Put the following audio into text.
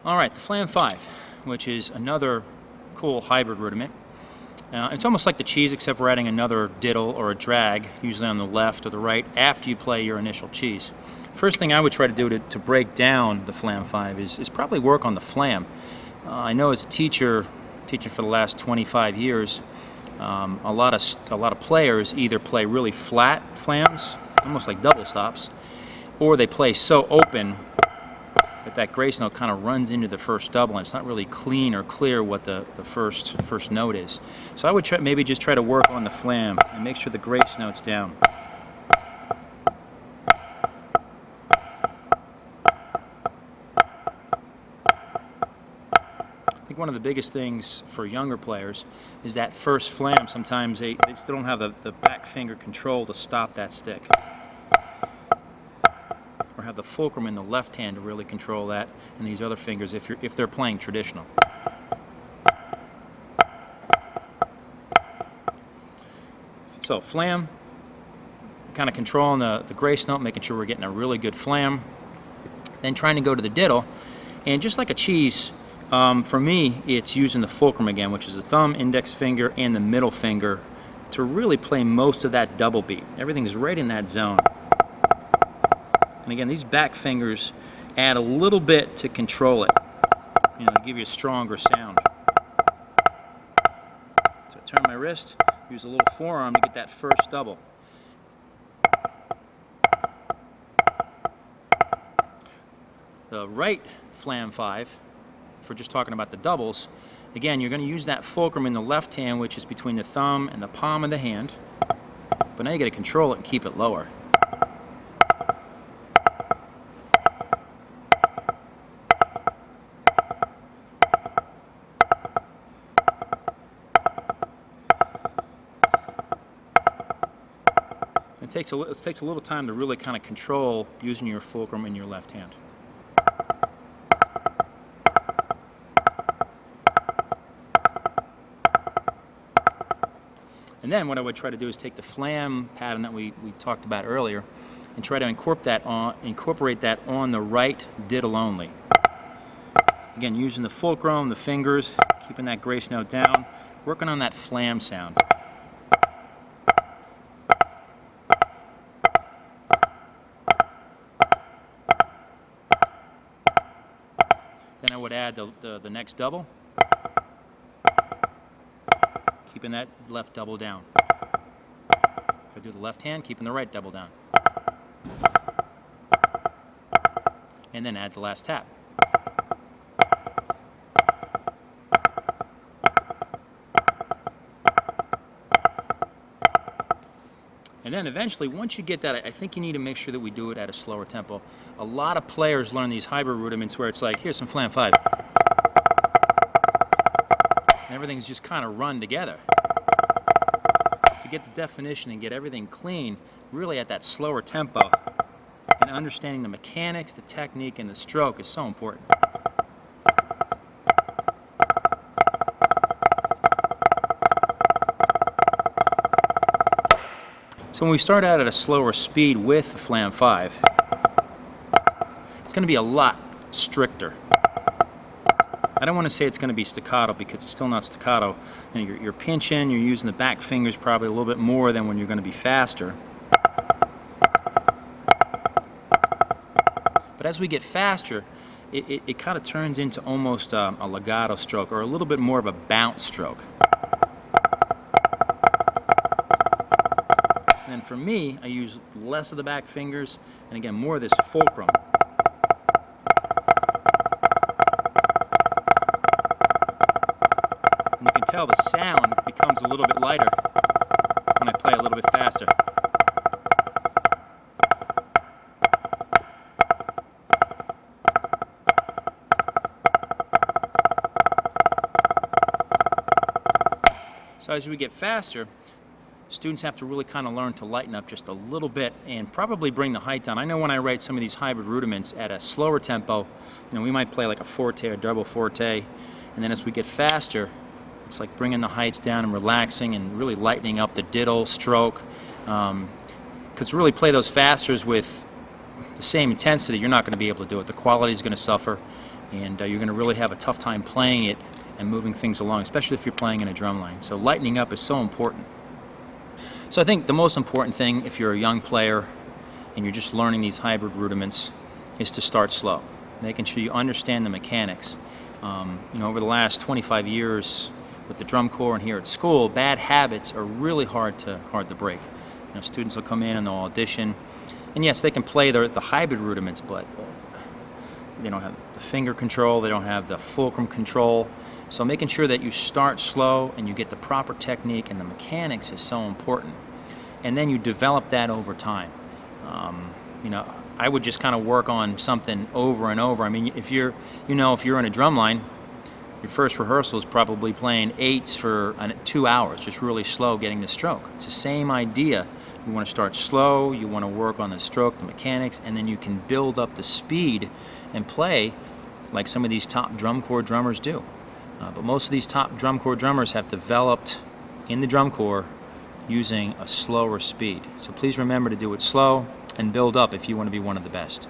Alright, the Flam 5, which is another cool hybrid rudiment. It's almost like the cheese, except we're adding another diddle or a drag, usually on the left or the right, after you play your initial cheese. First thing I would try to do to break down the Flam 5 is probably work on the flam. I know as a teaching for the last 25 years, a lot of players either play really flat flams, almost like double stops, or they play so open that grace note kind of runs into the first double, and it's not really clean or clear what the first note is. So I would maybe just try to work on the flam and make sure the grace note's down. I think one of the biggest things for younger players is that first flam. Sometimes they still don't have the back finger control to stop that stick, or have the fulcrum in the left hand to really control that, and these other fingers if they're playing traditional. So flam, kind of controlling the grace note, making sure we're getting a really good flam, then trying to go to the diddle, and just like a cheese, for me it's using the fulcrum again, which is the thumb, index finger, and the middle finger to really play most of that double beat. Everything's right in that zone. And again, these back fingers add a little bit to control it, to give you a stronger sound. So I turn my wrist, use a little forearm to get that first double. The right Flam 5, if we're just talking about the doubles, again, you're going to use that fulcrum in the left hand, which is between the thumb and the palm of the hand, but now you got to control it and keep it lower. It takes a little time to really kind of control using your fulcrum in your left hand. And then what I would try to do is take the flam pattern that we talked about earlier and try to incorporate that on the right diddle only. Again, using the fulcrum, the fingers, keeping that grace note down, working on that flam sound. Then I would add the next double, keeping that left double down. If I do the left hand, keeping the right double down. And then add the last tap. And then eventually, once you get that, I think you need to make sure that we do it at a slower tempo. A lot of players learn these hybrid rudiments where it's like, here's some Flam 5. And everything's just kind of run together. To get the definition and get everything clean, really at that slower tempo, and understanding the mechanics, the technique, and the stroke is so important. So when we start out at a slower speed with the Flam 5, it's going to be a lot stricter. I don't want to say it's going to be staccato because it's still not staccato. You're pinching, you're using the back fingers probably a little bit more than when you're going to be faster. But as we get faster, it kind of turns into almost a legato stroke, or a little bit more of a bounce stroke. And for me, I use less of the back fingers, and again, more of this fulcrum. And you can tell the sound becomes a little bit lighter when I play a little bit faster. So as we get faster, students have to really kind of learn to lighten up just a little bit and probably bring the height down. I know when I write some of these hybrid rudiments at a slower tempo, we might play like a forte or double forte, and then as we get faster, it's like bringing the heights down and relaxing and really lightening up the diddle, stroke. Because to really play those fasters with the same intensity, you're not going to be able to do it. The quality is going to suffer, and you're going to really have a tough time playing it and moving things along, especially if you're playing in a drum line. So lightening up is so important. So I think the most important thing if you're a young player and you're just learning these hybrid rudiments is to start slow, making sure you understand the mechanics. Over the last 25 years with the drum corps and here at school, bad habits are really hard to break. Students will come in and they'll audition, and yes, they can play the hybrid rudiments, but they don't have the finger control, they don't have the fulcrum control. So making sure that you start slow and you get the proper technique and the mechanics is so important. And then you develop that over time. I would just kind of work on something over and over. I mean, if you're in a drum line, your first rehearsal is probably playing eights for 2 hours, just really slow, getting the stroke. It's the same idea. You want to start slow, you want to work on the stroke, the mechanics, and then you can build up the speed and play like some of these top drum corps drummers do. But most of these top drum corps drummers have developed in the drum corps using a slower speed. So please remember to do it slow and build up if you want to be one of the best.